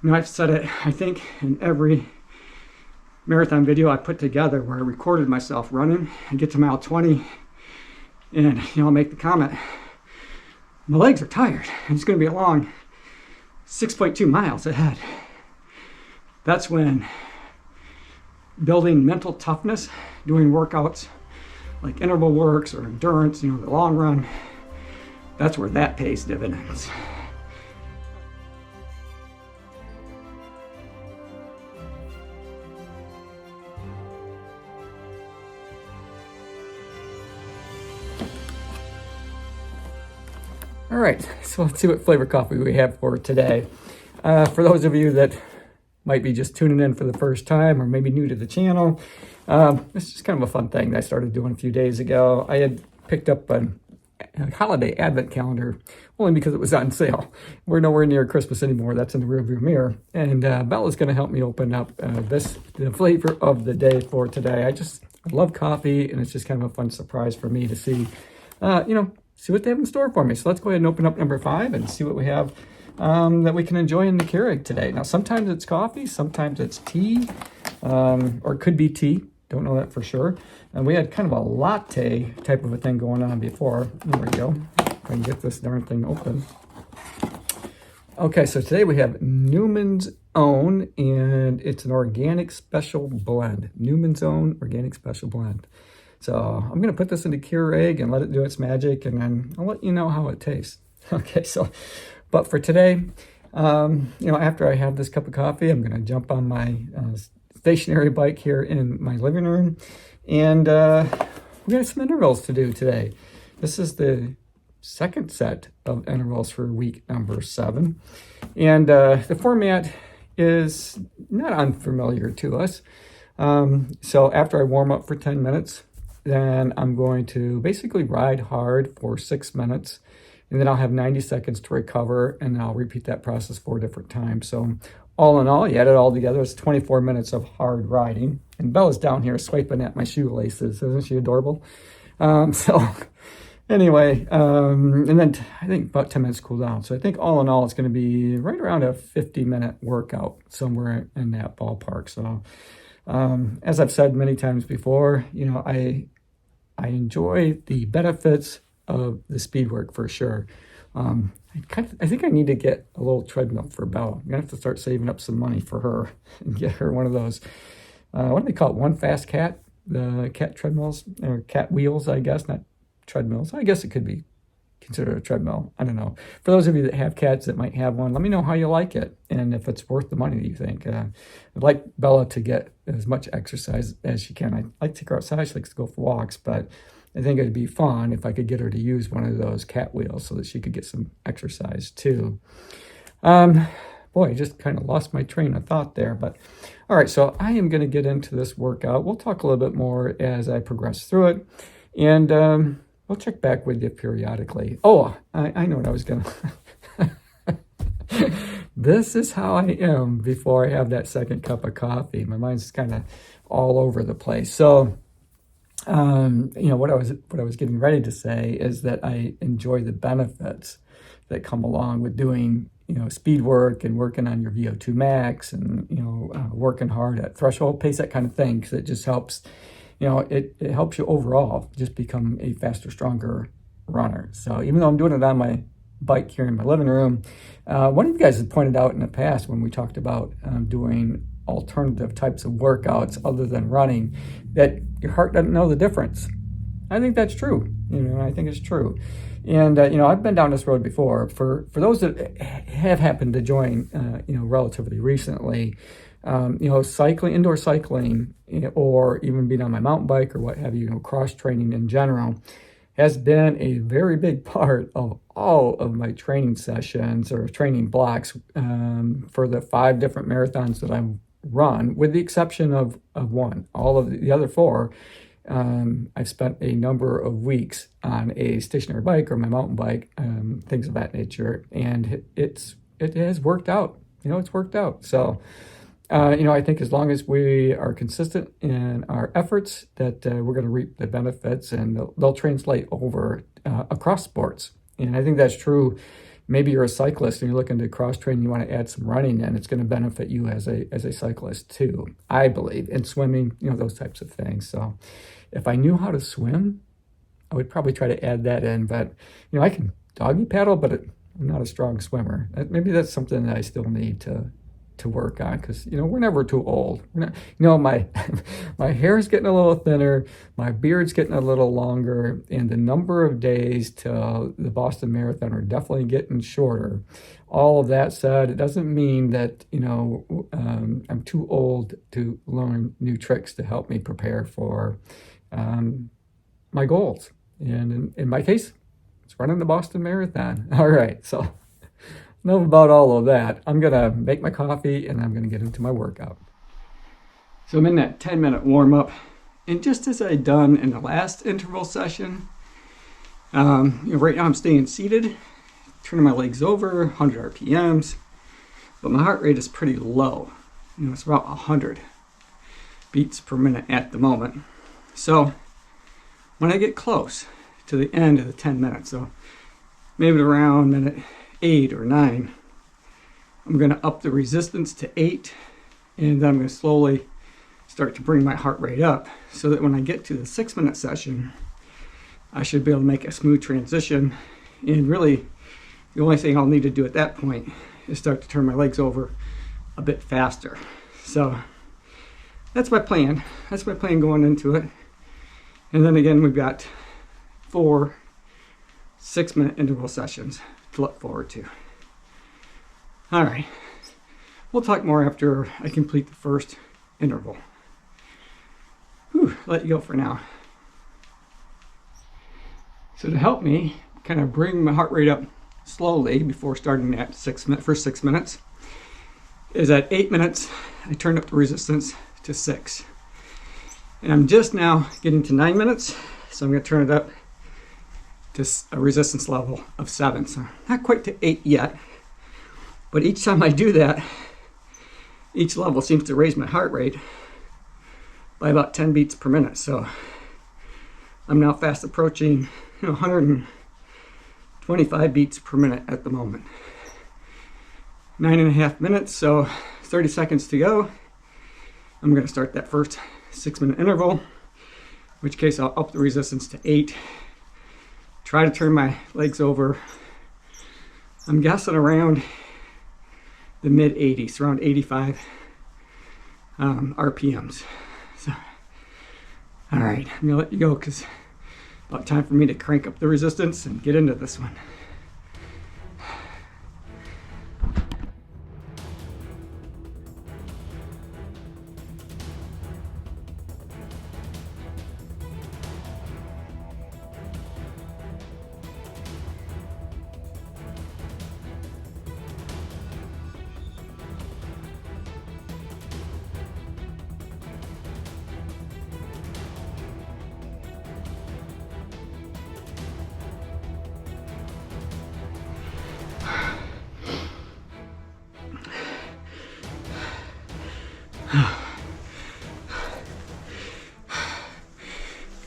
You know, I've said it, I think, in every marathon video I put together where I recorded myself running and get to mile 20 and, you know, I'll make the comment, my legs are tired and it's going to be a long 6.2 miles ahead. That's when building mental toughness, doing workouts like interval works or endurance, you know, the long run, that's where that pays dividends. All right, so let's see what flavor coffee we have for today. For those of you that might be just tuning in for the first time or maybe new to the channel, this is kind of a fun thing that I started doing a few days ago. I had picked up a holiday advent calendar only because it was on sale. We're nowhere near Christmas anymore. That's in the rearview mirror. And Bella's going to help me open up the flavor of the day for today. I love coffee, and it's just kind of a fun surprise for me to see, see what they have in store for me. So let's go ahead and open up number 5 and see what we have that we can enjoy in the Keurig today. Now, sometimes it's coffee, sometimes it's tea, or it could be tea. Don't know that for sure. And we had kind of a latte type of a thing going on before. There we go. If I can get this darn thing open. Okay, so today we have Newman's Own, and it's an organic special blend. Newman's Own Organic Special Blend. So I'm going to put this into Keurig and let it do its magic, and then I'll let you know how it tastes. Okay, but for today, after I have this cup of coffee, I'm going to jump on my stationary bike here in my living room, and we got some intervals to do today. This is the second set of intervals for week number 7, and the format is not unfamiliar to us. So after I warm up for 10 minutes, then I'm going to basically ride hard for 6 minutes, and then I'll have 90 seconds to recover, and then I'll repeat that process 4 different times. So all in all, you add it all together, it's 24 minutes of hard riding. And Bella's down here swiping at my shoelaces. Isn't she adorable? Anyway, and then I think about 10 minutes cool down. So I think all in all, it's going to be right around a 50-minute workout, somewhere in that ballpark. So as I've said many times before, I enjoy the benefits of the speed work for sure. I think I need to get a little treadmill for Bella. I'm gonna have to start saving up some money for her and get her one of those. What do they call it? One Fast Cat, the cat treadmills or cat wheels, I guess, not treadmills. I guess it could be considered a treadmill. I don't know. For those of you that have cats that might have one, let me know how you like it and if it's worth the money that you think. I'd like Bella to get as much exercise as she can. I like to take her outside. She likes to go for walks, but I think it'd be fun if I could get her to use one of those cat wheels so that she could get some exercise too. Boy, I just kind of lost my train of thought there. But all right, so I am going to get into this workout. We'll talk a little bit more as I progress through it. And we'll check back with you periodically. Oh, I know what I was going to... This is how I am before I have that second cup of coffee. My mind's kind of all over the place. So, what I was getting ready to say is that I enjoy the benefits that come along with doing, speed work and working on your VO2 max and, working hard at threshold pace, that kind of thing, because it just helps, it helps you overall just become a faster, stronger runner. So even though I'm doing it on my bike here in my living room, one of you guys had pointed out in the past when we talked about doing alternative types of workouts other than running, that your heart doesn't know the difference. I think that's true. I think it's true. And, I've been down this road before. For those that have happened to join, relatively recently, cycling, indoor cycling, or even being on my mountain bike or what have you, cross training in general, has been a very big part of all of my training sessions or training blocks for the 5 different marathons that I've run, with the exception of one. All of the other 4, I've spent a number of weeks on a stationary bike or my mountain bike, things of that nature, and it has worked out. It's worked out. So, I think as long as we are consistent in our efforts, that we're going to reap the benefits, and they'll translate over across sports. And I think that's true, maybe you're a cyclist and you're looking to cross train, you want to add some running in, it's going to benefit you as a cyclist too, I believe, and swimming, those types of things. So if I knew how to swim, I would probably try to add that in, but I can doggy paddle, but I'm not a strong swimmer. Maybe that's something that I still need to work on, because we're never too old. We're not, my hair is getting a little thinner, my beard's getting a little longer, and the number of days till the Boston Marathon are definitely getting shorter. All of that said, it doesn't mean that I'm too old to learn new tricks to help me prepare for my goals. And in my case, it's running the Boston Marathon. All right, so enough about all of that. I'm gonna make my coffee and I'm gonna get into my workout. So I'm in that 10-minute warm-up, and just as I done in the last interval session, right now I'm staying seated, turning my legs over, 100 RPMs, but my heart rate is pretty low. It's about 100 beats per minute at the moment. So when I get close to the end of the 10 minutes, so maybe around minute 8 or 9, I'm going to up the resistance to 8, and then I'm going to slowly start to bring my heart rate up, so that when I get to the 6-minute session, I should be able to make a smooth transition. And really, the only thing I'll need to do at that point is start to turn my legs over a bit faster. So that's my plan. That's my plan going into it. And then again, we've got 4 6-minute interval sessions to look forward to. All right, we'll talk more after I complete the first interval. Let you go for now. So to help me kind of bring my heart rate up slowly before starting that first 6 minutes, is at 8 minutes, I turned up the resistance to 6. And I'm just now getting to 9 minutes, so I'm going to turn it up to a resistance level of 7. So not quite to 8 yet, but each time I do that, each level seems to raise my heart rate by about 10 beats per minute. So I'm now fast approaching 125 beats per minute at the moment. 9.5 minutes, so 30 seconds to go. I'm going to start that first 6-minute interval, in which case I'll up the resistance to 8. Try to turn my legs over. I'm guessing around the mid 80s, around 85 RPMs. So, all right, I'm gonna let you go because about time for me to crank up the resistance and get into this one.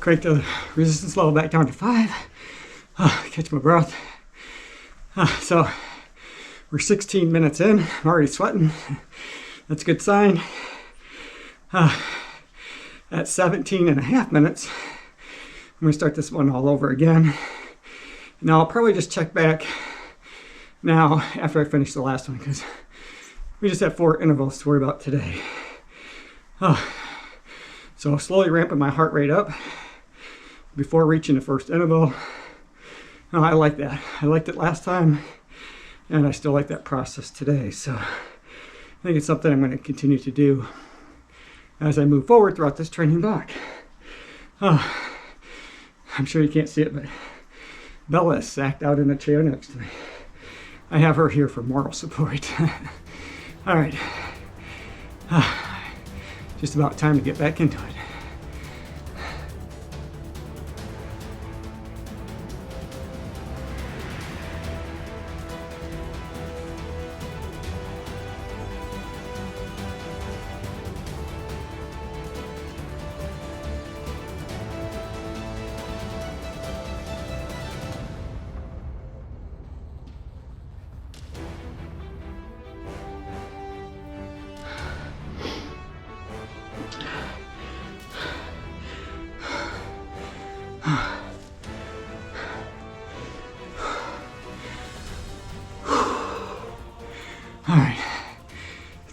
Crank the resistance level back down to 5. Catch my breath. So we're 16 minutes in. I'm already sweating. That's a good sign. At 17.5 minutes, I'm going to start this one all over again. Now I'll probably just check back now after I finish the last one, because we just have 4 intervals to worry about today. So slowly ramping my heart rate up before reaching the first interval. I like that. I liked it last time, and I still like that process today. So I think it's something I'm going to continue to do as I move forward throughout this training block. I'm sure you can't see it, but Bella is sacked out in a chair next to me. I have her here for moral support. All right. Just about time to get back into it.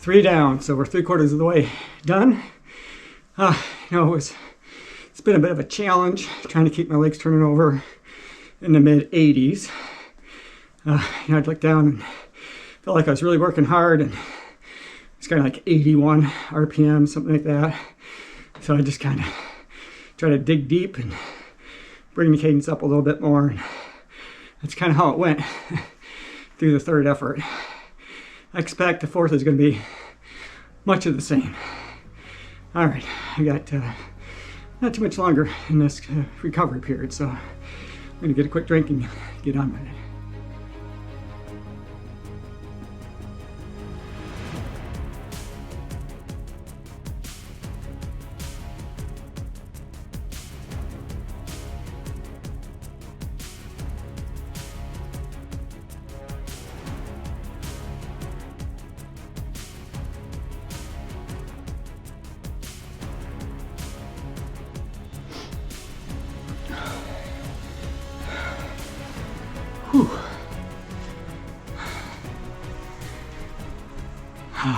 3 down. So we're 3/4 of the way done. It's been a bit of a challenge trying to keep my legs turning over in the mid 80s. I'd look down and felt like I was really working hard, and it's kind of like 81 RPM, something like that. So I just kind of try to dig deep and bring the cadence up a little bit more. And that's kind of how it went through the 3rd effort. I expect the 4th is going to be much of the same. All right, I got not too much longer in this recovery period, so I'm going to get a quick drink and get on with it.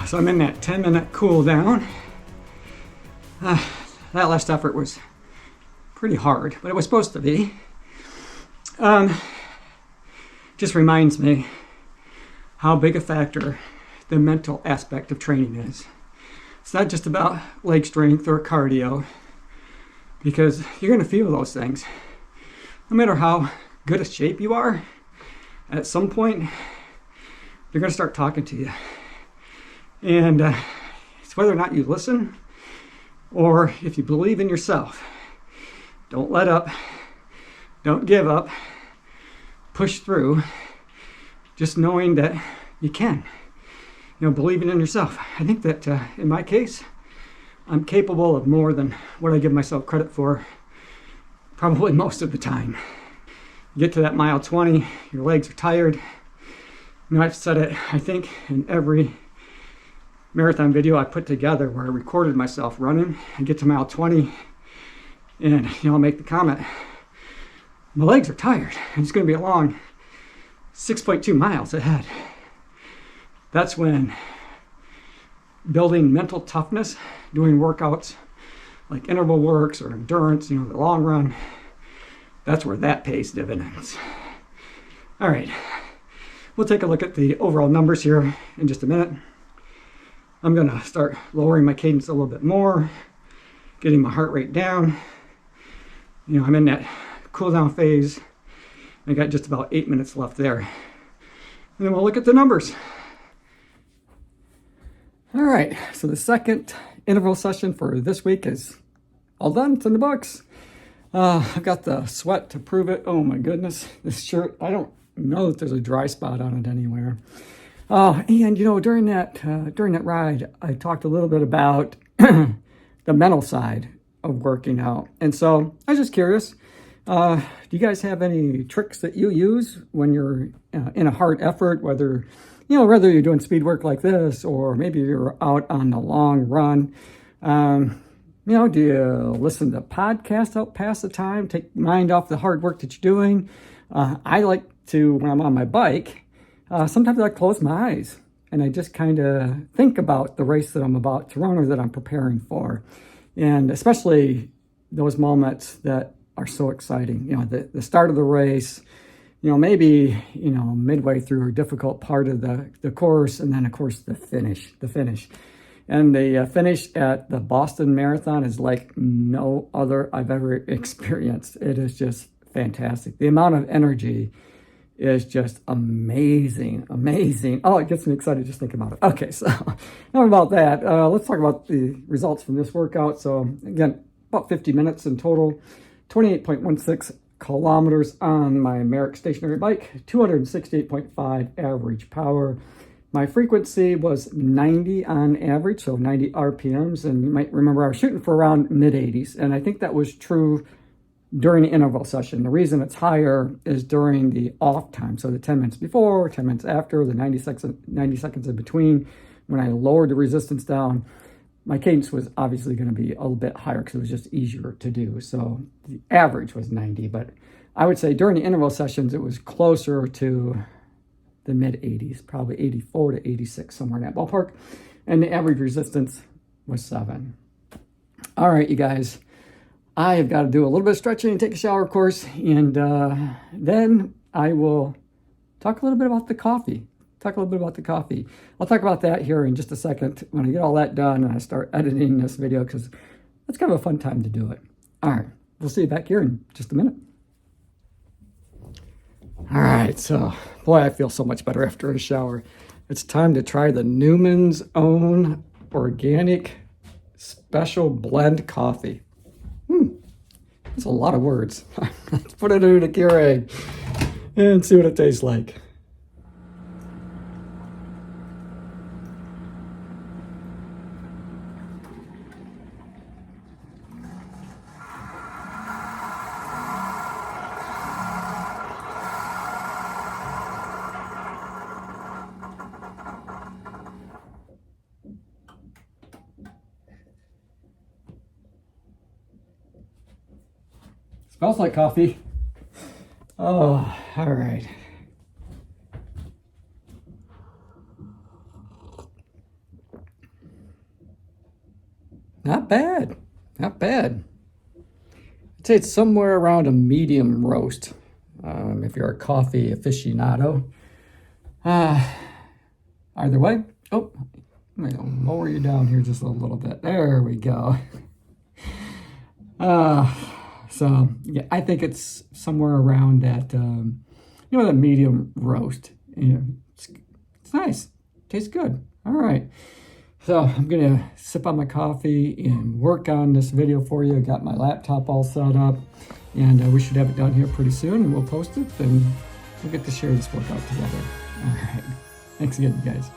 So I'm in that 10-minute cool down. That last effort was pretty hard, but it was supposed to be. Just reminds me how big a factor the mental aspect of training is. It's not just about leg strength or cardio, because you're going to feel those things. No matter how good a shape you are, at some point, they're going to start talking to you. And it's whether or not you listen, or if you believe in yourself. Don't let up. Don't give up. Push through. Just knowing that you can. Believing in yourself. I think that in my case, I'm capable of more than what I give myself credit for, probably most of the time. You get to that mile 20, your legs are tired. I've said it, I think, in every marathon video I put together where I recorded myself running. I get to mile 20 and I'll make the comment, my legs are tired. It's going to be a long 6.2 miles ahead. That's when building mental toughness, doing workouts like interval works or endurance, the long run, that's where that pays dividends. All right, we'll take a look at the overall numbers here in just a minute. I'm going to start lowering my cadence a little bit more, getting my heart rate down. I'm in that cool down phase. I got just about 8 minutes left there. And then we'll look at the numbers. All right, so the second interval session for this week is all done. It's in the books. I've got the sweat to prove it. Oh my goodness, this shirt, I don't know that there's a dry spot on it anywhere. And during that ride, I talked a little bit about the mental side of working out. And so I was just curious, do you guys have any tricks that you use when you're in a hard effort, whether you're doing speed work like this, or maybe you're out on the long run? Do you listen to podcasts out past the time, take your mind off the hard work that you're doing? I like to, when I'm on my bike, sometimes I close my eyes and I just kind of think about the race that I'm about to run or that I'm preparing for. And especially those moments that are so exciting, the start of the race, maybe, midway through a difficult part of the course, and then of course the finish. And the finish at the Boston Marathon is like no other I've ever experienced. It is just fantastic. The amount of energy is just amazing. Oh, it gets me excited just thinking about it. Okay, so enough about that. Let's talk about the results from this workout. So again, about 50 minutes in total, 28.16 kilometers on my Merrick stationary bike, 268.5 average power. My frequency was 90 on average, so 90 RPMs. And you might remember I was shooting for around mid 80s. And I think that was true during the interval session. The reason it's higher is during the off time. So the 10 minutes before, 10 minutes after, the 90 seconds in between, when I lowered the resistance down, my cadence was obviously going to be a little bit higher because it was just easier to do. So the average was 90, but I would say during the interval sessions, it was closer to the mid 80s, probably 84 to 86, somewhere in that ballpark. and the average resistance was 7. All right, you guys, I have got to do a little bit of stretching and take a shower, of course, and then I will talk a little bit about the coffee. I'll talk about that here in just a second when I get all that done and I start editing this video, because that's kind of a fun time to do it. All right, we'll see you back here in just a minute. All right, so boy, I feel so much better after a shower. It's time to try the Newman's Own Organic Special Blend Coffee. That's a lot of words. Let's put it in a Keurig and see what it tastes like. Smells like coffee. Oh, all right. Not bad. Not bad. I'd say it's somewhere around a medium roast. If you're a coffee aficionado. Either way. Oh, I'm going to lower you down here just a little bit. There we go. So yeah, I think it's somewhere around that, that medium roast. It's nice. Tastes good. All right. So I'm going to sip on my coffee and work on this video for you. I got my laptop all set up, and we should have it done here pretty soon, and we'll post it, and we'll get to share this workout together. All right. Thanks again, you guys.